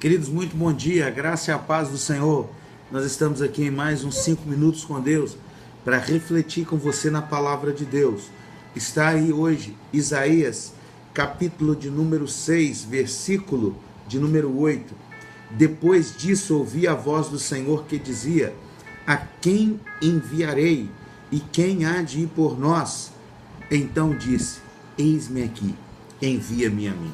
Queridos, muito bom dia, a graça e a paz do Senhor. Nós estamos aqui em mais uns 5 minutos com Deus para refletir com você na palavra de Deus. Está aí hoje Isaías, capítulo de número 6, versículo de número 8. Depois disso ouvi a voz do Senhor que dizia: a quem enviarei e quem há de ir por nós? Então disse: eis-me aqui, envia-me a mim.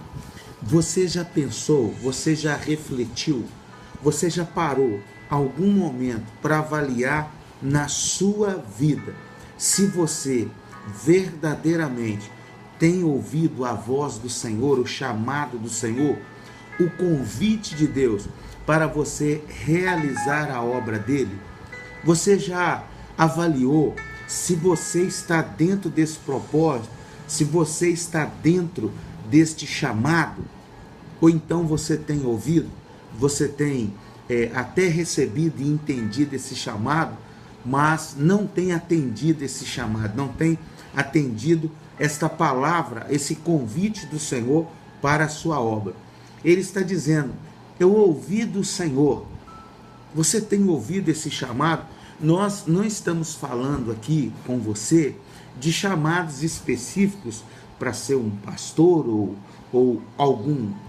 Você já pensou, você já refletiu, você já parou algum momento para avaliar na sua vida se você verdadeiramente tem ouvido a voz do Senhor, o chamado do Senhor, o convite de Deus para você realizar a obra dele? Você já avaliou se você está dentro desse propósito, se você está dentro deste chamado? Ou então você tem ouvido, você tem até recebido e entendido esse chamado, mas não tem atendido esse chamado, não tem atendido esta palavra, esse convite do Senhor para a sua obra. Ele está dizendo: eu ouvi do Senhor. Você tem ouvido esse chamado? Nós não estamos falando aqui com você de chamados específicos para ser um pastor ou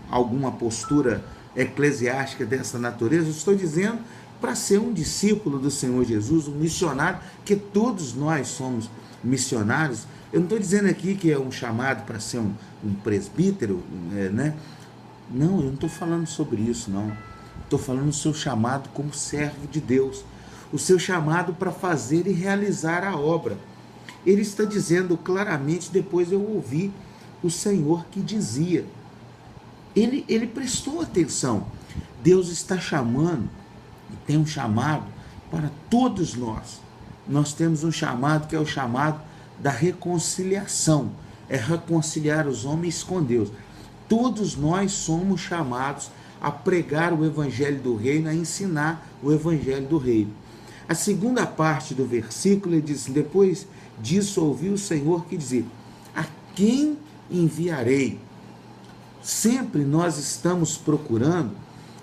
alguma postura eclesiástica dessa natureza. Eu estou dizendo para ser um discípulo do Senhor Jesus, um missionário, que todos nós somos missionários. Eu não estou dizendo aqui que é um chamado para ser um presbítero, né? Não, eu não estou falando sobre isso, não. Estou falando do seu chamado como servo de Deus, o seu chamado para fazer e realizar a obra. Ele está dizendo claramente, depois eu ouvi o Senhor que dizia. Ele prestou atenção. Deus está chamando, e tem um chamado para todos nós. Nós temos um chamado que é o chamado da reconciliação, é reconciliar os homens com Deus. Todos nós somos chamados a pregar o evangelho do reino, a ensinar o evangelho do reino. A segunda parte do versículo, ele diz: depois disso ouvi o Senhor que dizia: a quem enviarei? Sempre nós estamos procurando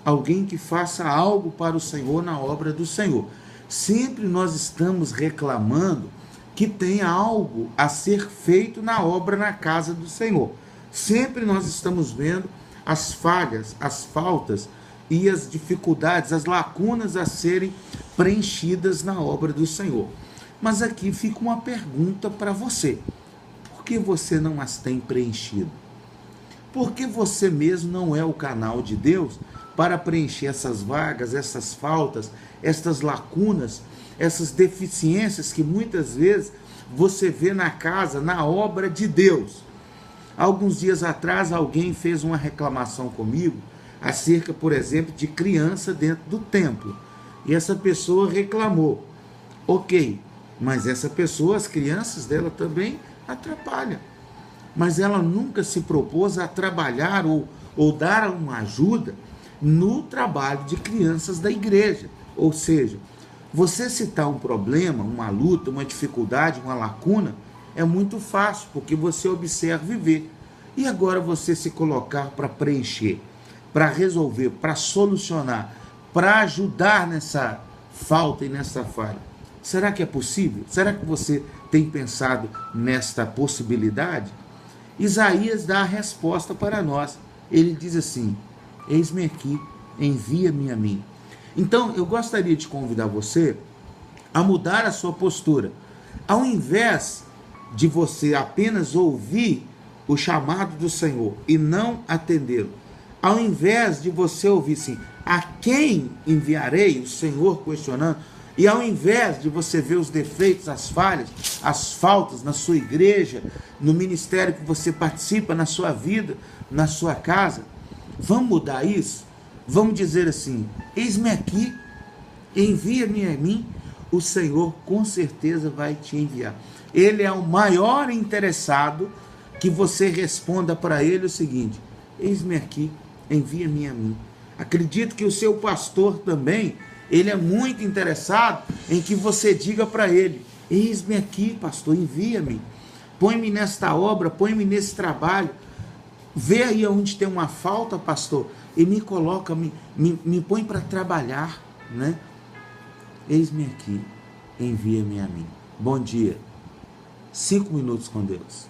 alguém que faça algo para o Senhor na obra do Senhor. Sempre nós estamos reclamando que tem algo a ser feito na obra, na casa do Senhor. Sempre nós estamos vendo as falhas, as faltas e as dificuldades, as lacunas a serem preenchidas na obra do Senhor. Mas aqui fica uma pergunta para você: por que você não as tem preenchido? Por que você mesmo não é o canal de Deus para preencher essas vagas, essas faltas, essas lacunas, essas deficiências que muitas vezes você vê na casa, na obra de Deus? Alguns dias atrás alguém fez uma reclamação comigo acerca, por exemplo, de criança dentro do templo. E essa pessoa reclamou. Ok, mas essa pessoa, as crianças dela também atrapalham. Mas ela nunca se propôs a trabalhar ou dar uma ajuda no trabalho de crianças da igreja. Ou seja, você citar um problema, uma luta, uma dificuldade, uma lacuna, é muito fácil, porque você observa e vê. E agora você se colocar para preencher, para resolver, para solucionar, para ajudar nessa falta e nessa falha. Será que é possível? Será que você tem pensado nesta possibilidade? Isaías dá a resposta para nós. Ele diz assim: eis-me aqui, envia-me a mim. Então, eu gostaria de convidar você a mudar a sua postura. Ao invés de você apenas ouvir o chamado do Senhor e não atendê-lo, ao invés de você ouvir assim: a quem enviarei? O Senhor questionando. E ao invés de você ver os defeitos, as falhas, as faltas na sua igreja, no ministério que você participa, na sua vida, na sua casa, vamos mudar isso? Vamos dizer assim: eis-me aqui, envia-me a mim. O Senhor com certeza vai te enviar. Ele é o maior interessado que você responda para ele o seguinte: eis-me aqui, envia-me a mim. Acredito que o seu pastor também, ele é muito interessado em que você diga para ele: eis-me aqui, pastor, envia-me. Põe-me nesta obra, põe-me nesse trabalho. Vê aí onde tem uma falta, pastor, e me coloca, me põe para trabalhar, né? Eis-me aqui, envia-me a mim. Bom dia. 5 minutos com Deus.